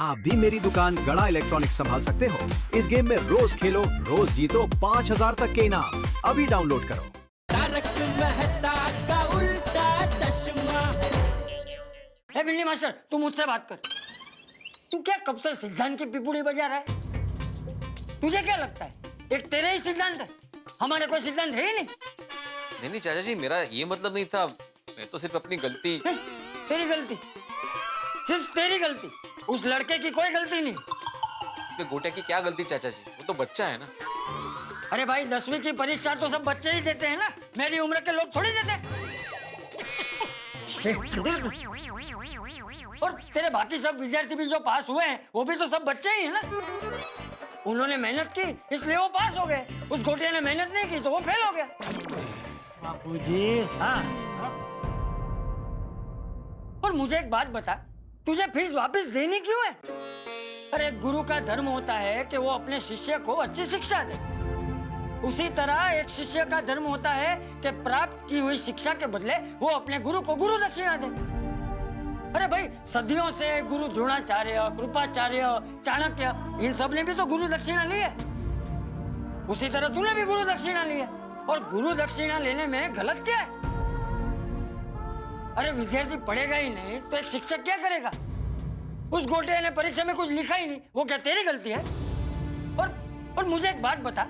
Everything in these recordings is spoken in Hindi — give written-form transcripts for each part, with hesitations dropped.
आप भी मेरी दुकान गड़ा इलेक्ट्रॉनिक्स संभाल सकते हो। इस गेम में रोज खेलो, रोज जीतो 5,000 तक के इनाम। अभी डाउनलोड करो। तारक मेहता का उल्टा चश्मा। ए बिल्ली मास्टर, तू मुझसे बात कर। तू क्या कब से सिद्धांत की पिपुड़ी बजा रहा है? तुझे क्या लगता है एक तेरे ही सिद्धांत है, हमारे कोई सिद्धांत है ही नहीं? नहीं चाचा जी, मेरा ये मतलब नहीं था। मैं तो सिर्फ अपनी गलती। तेरी गलती? सिर्फ तेरी गलती? उस लड़के की कोई गलती नहीं? इसमें गोटिया की क्या गलती चाचा जी, वो तो बच्चा है ना। अरे भाई, 10वीं की परीक्षा तो सब बच्चे ही देते हैं ना, मेरी उम्र के लोग थोड़ी देते। और तेरे बाकी सब विद्यार्थी भी जो पास हुए हैं वो भी तो सब बच्चे ही हैं ना। उन्होंने मेहनत की इसलिए वो पास हो गए, उस गोटिया ने मेहनत नहीं की तो वो फेल हो गया। बापूजी, हाँ। और मुझे एक बात बता, तुझे फीस वापस देनी क्यों है? अरे गुरु का धर्म होता है कि वो अपने शिष्य को अच्छी शिक्षा दे। उसी तरह एक शिष्य का धर्म होता है कि प्राप्त की हुई शिक्षा के बदले वो अपने गुरु को गुरु दक्षिणा दे। अरे भाई, सदियों से गुरु द्रोणाचार्य, कृपाचार्य, चाणक्य, इन सब ने भी तो गुरु दक्षिणा ली है। उसी तरह तूने भी गुरु दक्षिणा ली है। और गुरु दक्षिणा लेने में गलत क्या है? अरे विद्यार्थी पढ़ेगा ही नहीं तो एक शिक्षक क्या करेगा? उस गोटिया ने परीक्षा में कुछ लिखा ही नहीं, वो क्या तेरी गलती है? और मुझे एक बात बता,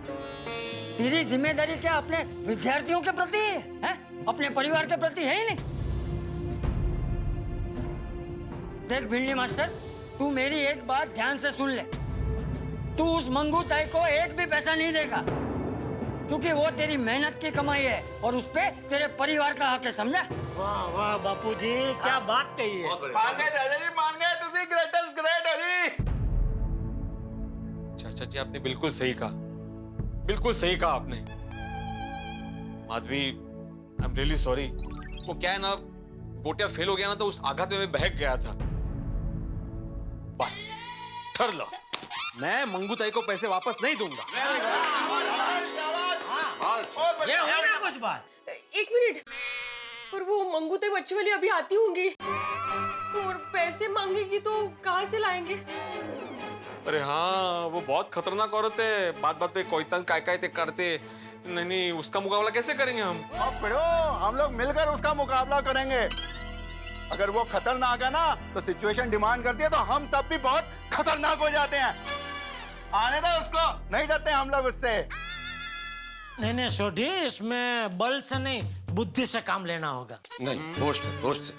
तेरी जिम्मेदारी क्या अपने विद्यार्थियों के प्रति है? अपने परिवार के प्रति है ही नहीं? देख भिंडी मास्टर, तू मेरी एक बात ध्यान से सुन ले। तू उस मंगू ताई को एक भी पैसा नहीं देगा, क्योंकि वो तेरी मेहनत की कमाई है और उस पे तेरे परिवार का हक है, समझा? वाह वाह बापूजी, क्या बात कही है। मान गए चाचा जी, मान गए। तुसी ग्रेटेस्ट ग्रेट है जी। चाचा जी आपने बिल्कुल सही कहा, बिल्कुल सही कहा आपने। Madhavi, I am really sorry. वो क्या है ना, गोटिया फेल हो गया ना तो उस आघात में मैं बहक गया था। बस ठर लो, मैं मंगूताई को पैसे वापस नहीं दूंगा। ये हुई ना कुछ बात। एक मिनट, और वो मंगूते बच्चे वाली अभी आती होंगी और पैसे मांगेगी तो कहाँ से लाएंगे? अरे हाँ, वो बहुत खतरनाक औरत है। बात बात पे कोई तंग काय ते करते। नहीं, उसका मुकाबला कैसे करेंगे हम? अब फिरो, हम लोग मिलकर उसका मुकाबला करेंगे। अगर वो खतरनाक है ना तो सिचुएशन डिमांड करती है तो हम तब भी बहुत खतरनाक हो जाते हैं। आने दो उसको, नहीं डरते हम लोग उससे। नहीं सोढ़ी, इसमें बल से नहीं बुद्धि से काम लेना होगा। नहीं, होश से।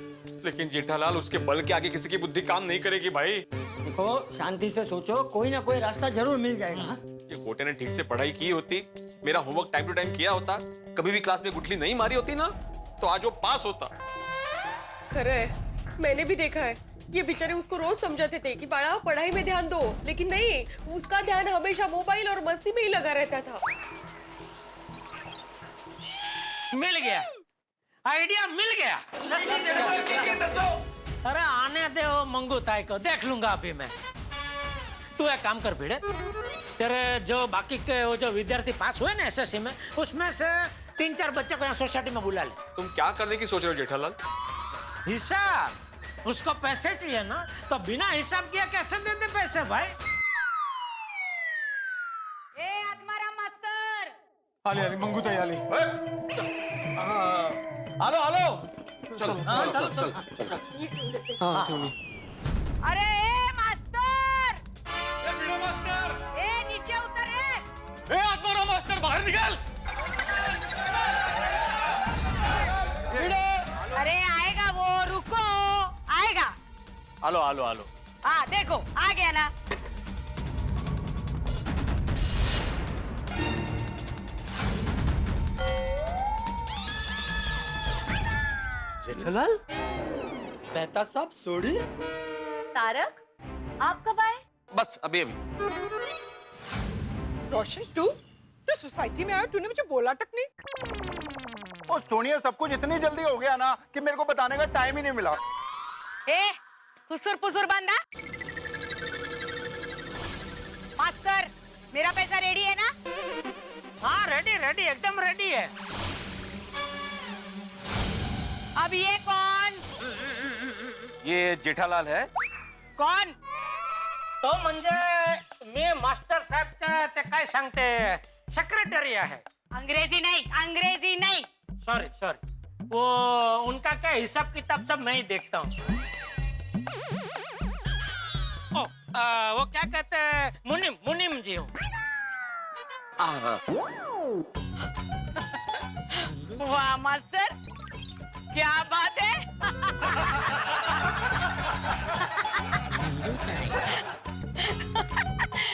लेकिन जेठालाल, उसके बल के आगे किसी की बुद्धि काम नहीं करेगी भाई। देखो, शांति से सोचो, कोई ना कोई रास्ता जरूर मिल जाएगा। ये गोटे ने ठीक से पढ़ाई की होती, मेरा होमवर्क टाइम टू टाइम किया होता, कभी भी क्लास में गुठली नहीं मारी होती ना, तो आज वो पास होता। खरा है, मैंने भी देखा है। ये बेचारे उसको रोज समझाते थे कि बड़ा पढ़ाई में ध्यान दो, लेकिन नहीं, उसका ध्यान हमेशा मोबाइल और मस्ती में ही लगा रहता था। मिल गया, आइडिया मिल गया। अरे आने दे वो मंगूताई को, देख लूंगा अभी मैं। तू एक काम कर भिड़े, तेरे जो बाकी के वो जो विद्यार्थी पास हुए ना एसएससी में, उसमें से 3-4 बच्चे को यहाँ सोसाइटी में बुला ले। तुम क्या करने की सोच रहे हो जेठालाल? हिसाब, उसको पैसे चाहिए ना, तो बिना हिसाब किया कैसे देते पैसे भाई? आले आले मंगूताई आले। आलो आलो, चलो चलो। अरे ए मास्टर, ए नीचे उतर। आत्माराम मास्टर, बाहर निकल। अरे आएगा वो, रुको, आएगा। आलो। हाँ देखो, आ गया ना। जेठालाल, मेहता साहब सोड़ी। तारक, आप कब आए? बस अभी। रोशन, तू सोसाइटी में आया, तूने मुझे बोला तक नहीं। और सोनिया, सब कुछ इतनी जल्दी हो गया ना कि मेरे को बताने का टाइम ही नहीं मिला। ए, खुसुर पुसुर बंदा। मास्टर, मेरा पैसा रेडी है ना? हाँ रेडी, एकदम रेडी है। अब ये कौन? ये जेठालाल है। कौन? तो म्हणजे मी मास्टर साहेबच्या ते काय सांगते सेक्रेटरी है। अंग्रेजी नहीं। सॉरी वो उनका क्या हिसाब किताब सब मैं ही देखता हूँ। वो क्या कहते हैं मुनिम जी हूँ। वाह मास्टर, क्या बात है।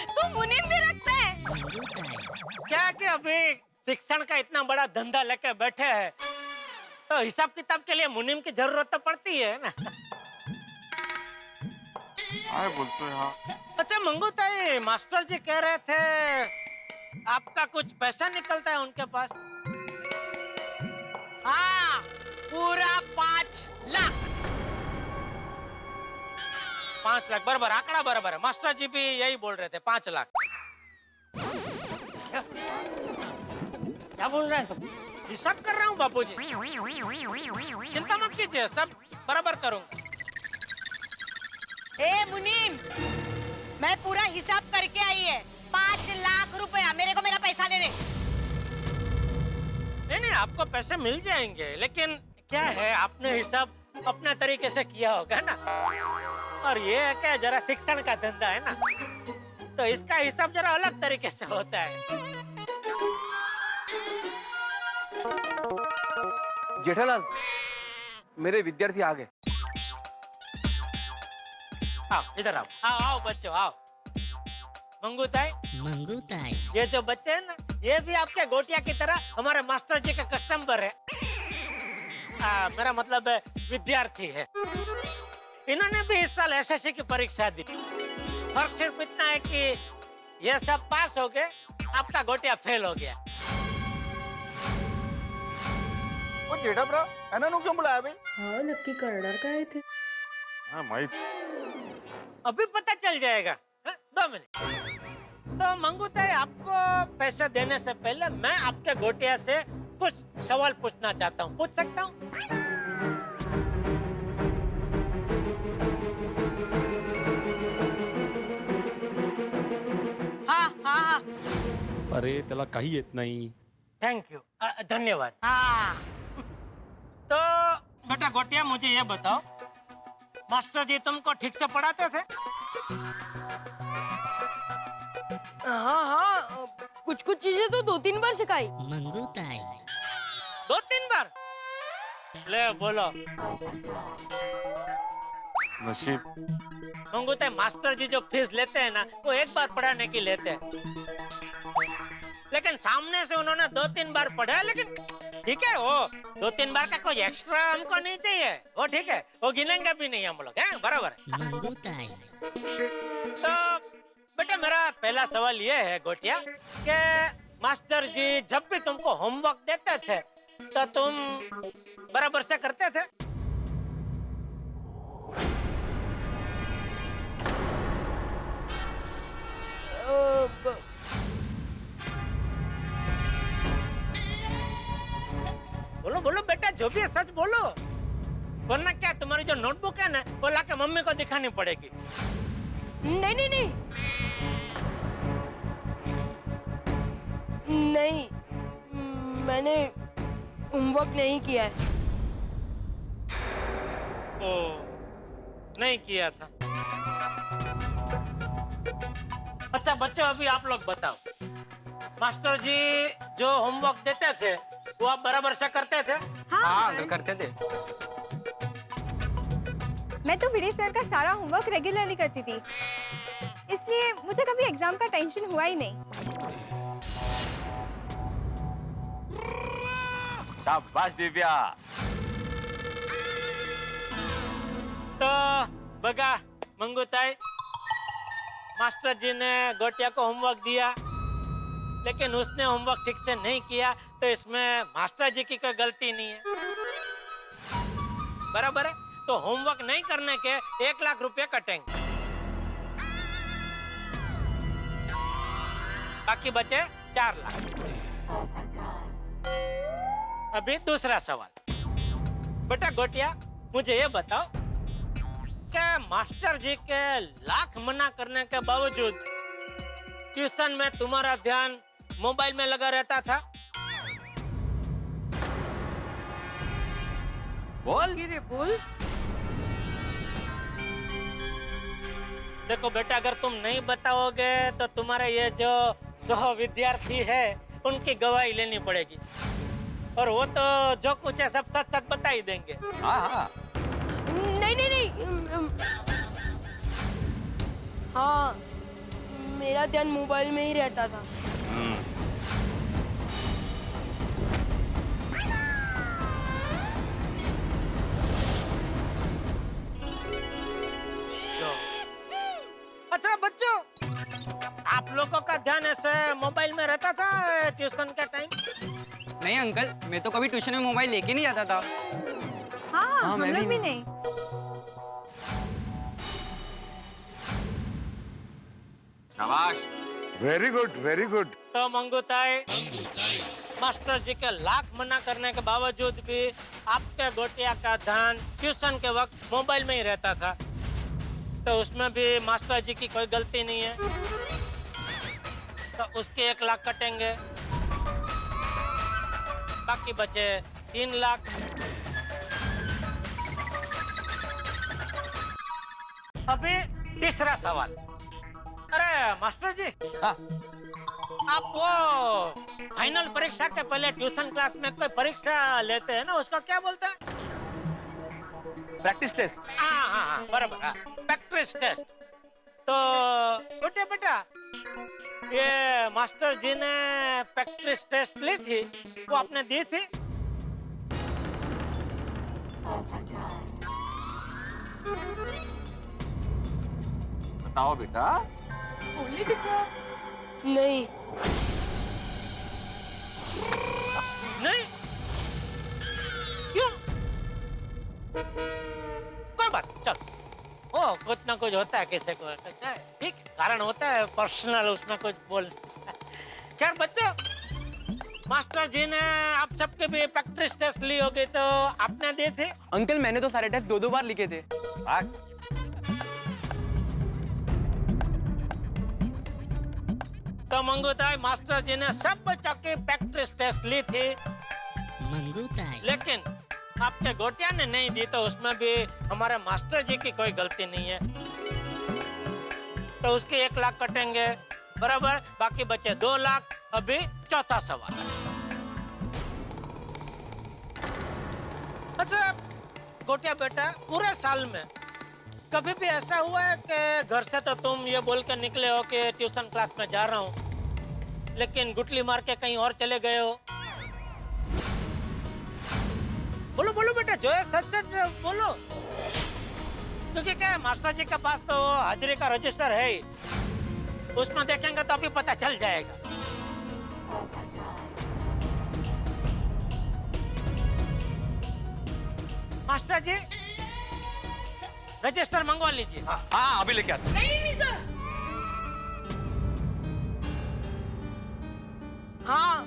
तू मुनीम भी रखता है। क्या कि अभी शिक्षण का इतना बड़ा धंधा लेके बैठे हैं तो हिसाब किताब के लिए मुनीम की जरूरत तो पड़ती है ना। बोलते हैं हाँ। अच्छा मंगू ताई, मास्टर जी कह रहे थे आपका कुछ पैसा निकलता है उनके पास। हाँ, पूरा 5 लाख। 5 लाख बराबर, आंकड़ा बराबर है। मास्टर जी भी यही बोल रहे थे 5 लाख। क्या बोल रहे हैं सब? हिसाब कर रहा हूँ बापूजी, चिंता मत कीजिए, सब बराबर करूँगा। ए मुनीम, मैं पूरा हिसाब करके आई है। 5 लाख रुपया, मेरे को मेरा पैसा दे दे। नहीं आपको पैसे मिल जाएंगे, लेकिन क्या है आपने हिसाब अपने तरीके से किया होगा ना। और ये है क्या, जरा शिक्षण का धंधा है ना, तो इसका हिसाब जरा अलग तरीके से होता है। जेठालाल, मेरे विद्यार्थी आ गए। आओ इधर आओ, आओ बच्चों आओ। मंगू ताई, ये जो बच्चे हैं ना, ये भी आपके गोटिया की तरह हमारे मास्टर जी के कस्टमर है। मेरा मतलब है विद्यार्थी है। इन्होंने भी इस साल एसएससी की परीक्षा दी। फर्क सिर्फ इतना है कि ये सब पास हो गए, आपका गोटिया फेल हो गया। वो जेठा ब्रा एना क्यों बुलाया भाई? हाँ नक्की करणार काय थे। हाँ माहित। अभी पता चल जाएगा। 2 मिनट। तो मंगू ताई, आपको पैसे देने से पहले मैं आपके गोटिया से कुछ सवाल पूछना चाहता हूँ, पूछ सकता हूँ? हाँ। अरे त्याला काही येत नाही। थैंक यू, धन्यवाद। हाँ। तो बेटा गोटिया, मुझे ये बताओ, मास्टर जी तुमको ठीक से पढ़ाते थे? हाँ, कुछ चीजें तो 2-3 बार सिखाई। 2-3 बार? ले बोलो। नसीब। मंगू ताई, मास्टर जी जो फीस लेते हैं ना, वो 1 बार पढ़ाने की लेते हैं, लेकिन सामने से उन्होंने 2-3 बार पढ़ा। लेकिन ठीक है, वो 2-3 बार का कोई एक्स्ट्रा हमको नहीं चाहिए, वो ठीक है, वो गिनेंगे भी नहीं हम लोग, हैं बराबर। तो बेटा मेरा पहला सवाल ये है गोटिया, कि मास्टर जी जब भी तुमको होमवर्क देते थे तो तुम बराबर से करते थे? बोलो बोलो बेटा, जो भी है सच बोलो, वरना क्या तुम्हारी जो नोटबुक है ना, वो लाके मम्मी को दिखानी पड़ेगी। नहीं, मैंने होमवर्क नहीं किया है। ओ, नहीं किया था। अच्छा बच्चों, अभी आप लोग बताओ, मास्टर जी जो होमवर्क देते थे वो आप बराबर से करते थे? हाँ अंकल, करते थे। मैं तो विनय सर का सारा होमवर्क रेगुलरली करती थी, इसलिए मुझे कभी एग्जाम का टेंशन हुआ ही नहीं। शाबाश दिव्या। तो बगा मंगू ताई, मास्टर जी ने गोटिया को होमवर्क दिया, लेकिन उसने होमवर्क ठीक से नहीं किया, तो इसमें मास्टर जी की कोई गलती नहीं है, बराबर है। तो होमवर्क नहीं करने के 1 लाख रुपए कटेंगे, बाकी बचे 4 लाख। अभी दूसरा सवाल, बेटा गोटिया मुझे ये बताओ, के मास्टर जी के लाख मना करने के बावजूद ट्यूशन में तुम्हारा ध्यान मोबाइल में लगा रहता था? बोल। रे बोल। देखो बेटा, अगर तुम नहीं बताओगे तो तुम्हारे ये जो सह विद्यार्थी है उनकी गवाही लेनी पड़ेगी, और वो तो जो कुछ है सब सच सच बता ही देंगे। हाँ हाँ। नहीं। हाँ, मेरा ध्यान मोबाइल में ही रहता था। अच्छा बच्चों, आप लोगों का ध्यान ऐसे मोबाइल में रहता था ट्यूशन के टाइम? नहीं अंकल, मैं तो कभी ट्यूशन में मोबाइल लेके नहीं जाता था। हाँ, हम मैं लोग भी भी नहीं। शाबाश। Very good, very good. तो मंगूताई, मास्टर जी के लाख मना करने के बावजूद भी आपके गोटिया का ध्यान ट्यूशन के वक्त मोबाइल में ही रहता था, तो उसमें भी मास्टर जी की कोई गलती नहीं है, तो उसके 1 लाख कटेंगे, बाकी बचे 3 लाख। अभी तीसरा सवाल। अरे मास्टर जी, हाँ। आप वो फाइनल परीक्षा के पहले ट्यूशन क्लास में कोई परीक्षा लेते हैं ना, उसका क्या बोलते हैं? Practice test. हाँ, बराबर, प्रैक्टिस टेस्ट। तो बेटा, ये मास्टर जी ने प्रैक्टिस टेस्ट ली थी, वो आपने दी थी? बताओ बेटा। बोले कितना? नहीं। नहीं? क्यों? कोई बात, चल। ओ, कुछ ना कुछ होता है किसी को, ठीक, कारण होता है पर्सनल, उसमें कुछ बोल। खैर बच्चों, मास्टर जी ने आप सबके भी प्रैक्टिस टेस्ट ली होगी, तो आपने दी थी? अंकल मैंने तो सारे टेस्ट 2-2 बार लिखे थे। तो मंगूताई, मास्टर जी ने सब बच्चों की प्रैक्टिस टेस्ट ली थी, लेकिन आपके गोटिया ने नहीं दी, तो उसमें भी हमारे मास्टर जी की कोई गलती नहीं है, तो उसके 1 लाख कटेंगे, बराबर, बाकी बचे 2 लाख। अभी चौथा सवाल। अच्छा गोटिया बेटा, पूरे साल में कभी भी ऐसा हुआ है कि घर से तो तुम ये बोल कर निकले हो कि ट्यूशन क्लास में जा रहा हूँ, लेकिन गुटली मार के कहीं और चले गए हो? बोलो बेटा, जो है सच सच बोलो, क्योंकि क्या है, मास्टर जी के पास तो हाजिरी का रजिस्टर है ही, उसमें देखेंगे तो अभी पता चल जाएगा। मास्टर जी, रजिस्टर मंगवा लीजिए। हाँ अभी लेके आते। नहीं सर। हाँ,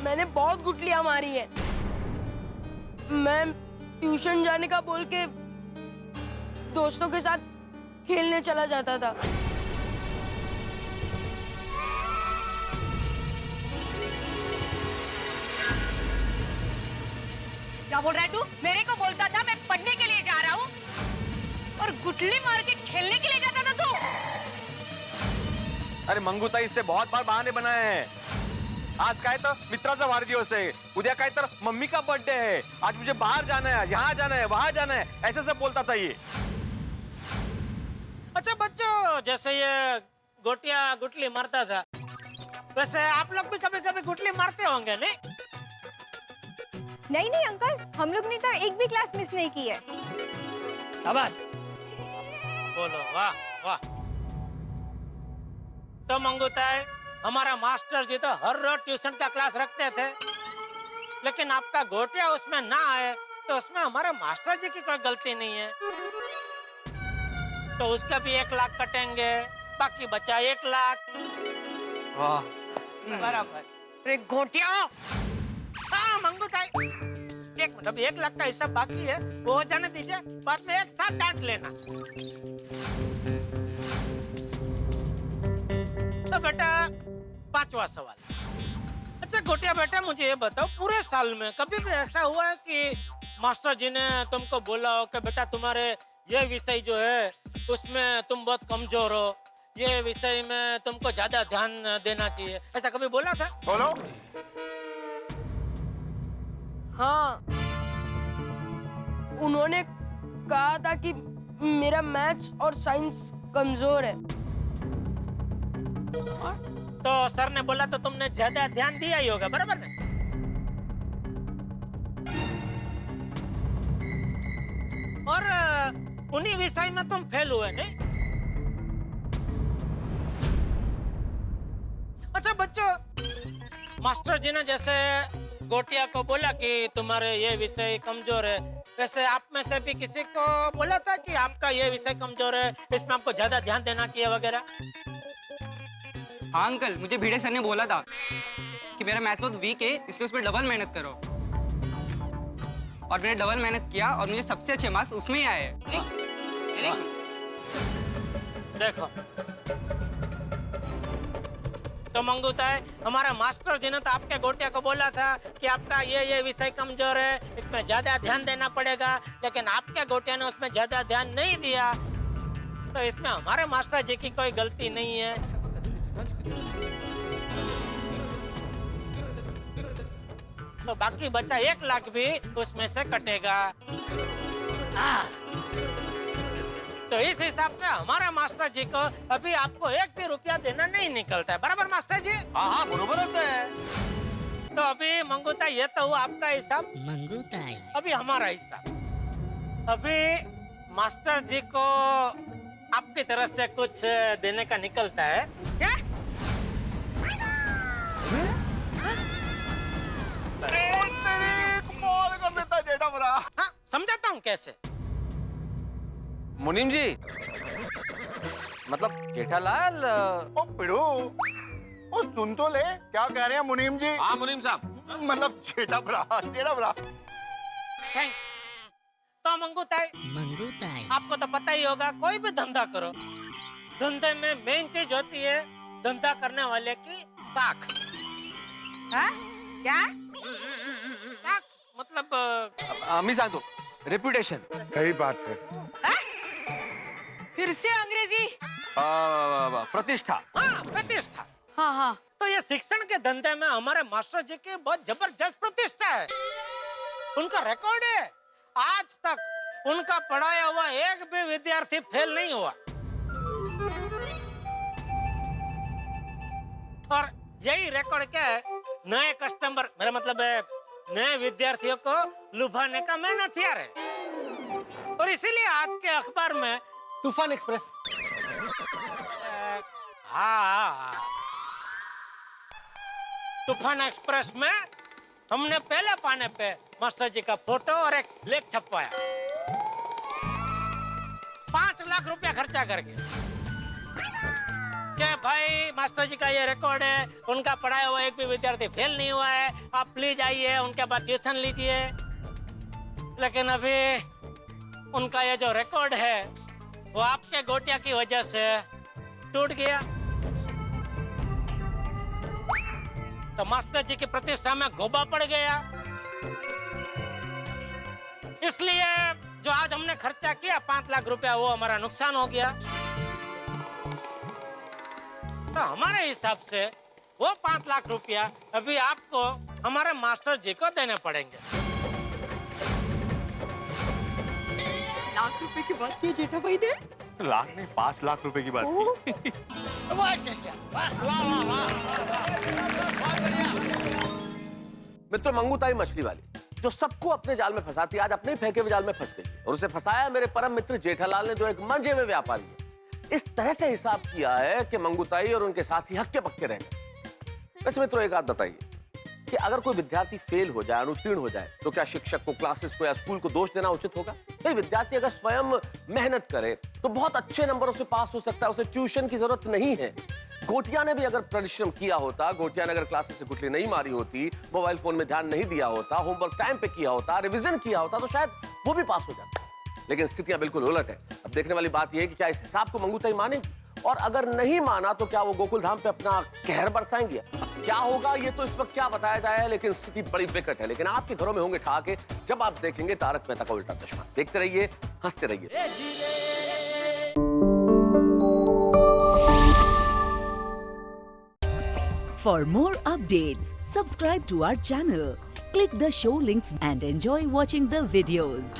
मैंने बहुत गुटलियां मारी है। मैं ट्यूशन जाने का बोल के दोस्तों के साथ खेलने चला जाता था। क्या बोल रहा है तू? मेरे को बोलता था मैं पढ़ने के लिए जा रहा हूँ, और गुटली मार के खेलने के लिए जाता था तू? अरे मंगूताई, इससे बहुत बार बहाने बनाए हैं। आज काय तर मित्राचा वाढदिवस आहे, उद्या काय तर मम्मी का बर्थडे है, आज मुझे बाहर जाना है, यहाँ जाना है, वहाँ जाना है, ऐसे सब बोलता था ये। अच्छा बच्चों, जैसे ये गोटिया गुटली मारता था, वैसे आप लोग भी कभी कभी गुटली मारते होंगे नहीं? नहीं अंकल, हम लोग ने तो एक भी क्लास मिस नहीं की है। शाबाश, बोलो, वाह वाह। तो मंगूताई, हमारा मास्टर जी तो हर रोज ट्यूशन का क्लास रखते थे, लेकिन आपका गोटिया उसमें ना आए, तो उसमें हमारे मास्टर जी की कोई गलती नहीं है, तो उसका भी 1 लाख कटेंगे, बाकी बचा 1 लाख। वाह, बराबर। अरे घोटिया! हाँ मंगूताई, एक मिनट, अभी 1 लाख का हिसाब बाकी है, वो हो जाने दीजिए, बाद में एक साथ डांट लेना। तो बेटा 5वां सवाल। अच्छा गोटिया बेटा, मुझे ये बताओ, पूरे साल में कभी भी ऐसा हुआ है कि मास्टर जी ने तुमको बोला हो कि बेटा तुम्हारे ये विषय जो है उसमें तुम बहुत कमजोर हो, ये विषय में तुमको ज्यादा ध्यान देना चाहिए, ऐसा कभी बोला था? बोलो। हाँ, उन्होंने कहा था कि मेरा मैथ्स और साइंस कमजोर है। तो सर ने बोला तो तुमने ज्यादा ध्यान दिया ही होगा, बराबर ना? और उन्हीं विषय में तुम फेल हुए नहीं? अच्छा बच्चों, मास्टर जी ने जैसे गोटिया को बोला कि तुम्हारे ये विषय कमजोर है, वैसे आप में से भी किसी को बोला था कि आपका ये विषय कमजोर है, इसमें आपको ज्यादा ध्यान देना चाहिए वगैरह? हाँ अंकल, मुझे भिड़े सर ने बोला था कि मेरा मैथ्स बहुत वीक है, इसलिए उसमें डबल मेहनत करो। और मैंने डबल मेहनत किया और मुझे सबसे अच्छे मार्क्स उसमें ही आए हैं। देखो तो मंगूताई, हमारा मास्टर जी ने तो आपके गोटिया को बोला था कि आपका ये विषय कमजोर है, इसमें ज्यादा ध्यान देना पड़ेगा, लेकिन आपके गोटिया ने उसमें ज्यादा ध्यान नहीं दिया। तो इसमें हमारे मास्टर जी की कोई गलती नहीं है। तो बाकी बचा 1 लाख भी उसमें से कटेगा। तो इस हिसाब से हमारा मास्टर जी को अभी आपको 1 भी रुपया देना नहीं निकलता है, बराबर मास्टर जी? हाँ बरोबर होता है। तो अभी मंगूताई, ये तो हुआ आपका हिसाब, मंगूताई अभी हमारा हिसाब। अभी मास्टर जी को आपकी तरफ से कुछ देने का निकलता है। क्या? कमाल कर देता जेठा भरा। हाँ, समझाता हूँ कैसे। मुनीम जी, मतलब जेठालाल। ओ पिड़ू, ओ सुन तो ले, क्या कह रहे हैं मुनीम जी? हाँ मुनीम साहब। मतलब जेठा भरा, जेठा भरा। थैंक। तो मंगूताई आपको तो पता ही होगा, कोई भी धंधा करो, धंधे में मेन चीज होती है धंधा करने वाले की साख। हाँ? क्या? साख मतलब मी सांगतो, रेप्युटेशन। सही बात है। हाँ? फिर से अंग्रेजी? प्रतिष्ठा। हाँ, प्रतिष्ठा। हाँ हाँ। तो ये शिक्षण के धंधे में हमारे मास्टर जी की बहुत जबरदस्त प्रतिष्ठा है। उनका रिकॉर्ड है, आज तक उनका पढ़ाया हुआ एक भी विद्यार्थी फेल नहीं हुआ। और यही रिकॉर्ड क्या है, नए कस्टमर, मेरा मतलब है नए विद्यार्थियों को लुभाने का मेन हथियार है। और इसीलिए आज के अखबार में तूफान एक्सप्रेस। हाँ, तूफान एक्सप्रेस में हमने पहले पाने पे मास्टर जी का फोटो और एक लेख छपवाया, 5 लाख रुपया खर्चा करके। क्या भाई, मास्टर जी का ये रिकॉर्ड है, उनका पढ़ाया हुआ एक भी विद्यार्थी फेल नहीं हुआ है, आप प्लीज आइए, उनके बाद ट्यूशन लीजिए। लेकिन अभी उनका ये जो रिकॉर्ड है वो आपके गोटिया की वजह से टूट गया। तो मास्टर जी की प्रतिष्ठा में गोबा पड़ गया। इसलिए जो आज हमने खर्चा किया 5 लाख रुपया, वो हमारा नुकसान हो गया। तो हमारे हिसाब से वो 5 लाख रुपया अभी आपको हमारे मास्टर जी को देने पड़ेंगे। लाख रुपए की बात की जेठा भाई ने? लाख नहीं, 5 लाख रुपए की बात की। वाह चलिए, वाह वाह वाह। मित्र मंगूताई मछली वाली, जो सबको अपने जाल में फंसाती, आज अपने ही फेंके हुए जाल में फंस गई। और उसे फंसाया मेरे परम मित्र जेठालाल ने, जो एक मंजे हुए व्यापारी है। इस तरह से हिसाब किया है कि मंगूताई और उनके साथी हक्के पक्के रह गए। वैसे मित्रों एक बात बताइए कि अगर कोई विद्यार्थी फेल हो जाए, अनुत्तीर्ण हो जाए, तो क्या शिक्षक को, क्लासेस को या स्कूल को दोष देना उचित होगा? नहीं, विद्यार्थी अगर स्वयं मेहनत करे तो बहुत अच्छे नंबरों से पास हो सकता है, उसे ट्यूशन की जरूरत नहीं है। गोटिया ने भी अगर परिश्रम किया होता, गोटिया ने अगर क्लासेस से गुटली नहीं मारी होती, मोबाइल फोन में ध्यान नहीं दिया होता, होमवर्क टाइम पे किया होता, रिवीजन किया होता, तो शायद वो भी पास हो जाता। लेकिन स्थितियां बिल्कुल उलट है। अब देखने वाली बात यह है कि क्या इस हिसाब को मंगूताई मानेगी, और अगर नहीं माना तो क्या वो गोकुल धाम पे अपना कहर बरसाएंगे। क्या होगा ये तो इस वक्त क्या बताया जाए, लेकिन स्थिति बड़ी विकट है। लेकिन आपके घरों में होंगे ठहाके जब आप देखेंगे तारक मेहता का उल्टा चश्मा। देखते रहिए, हंसते रहिए। For more updates, subscribe to our channel, click the show links and enjoy watching the videos.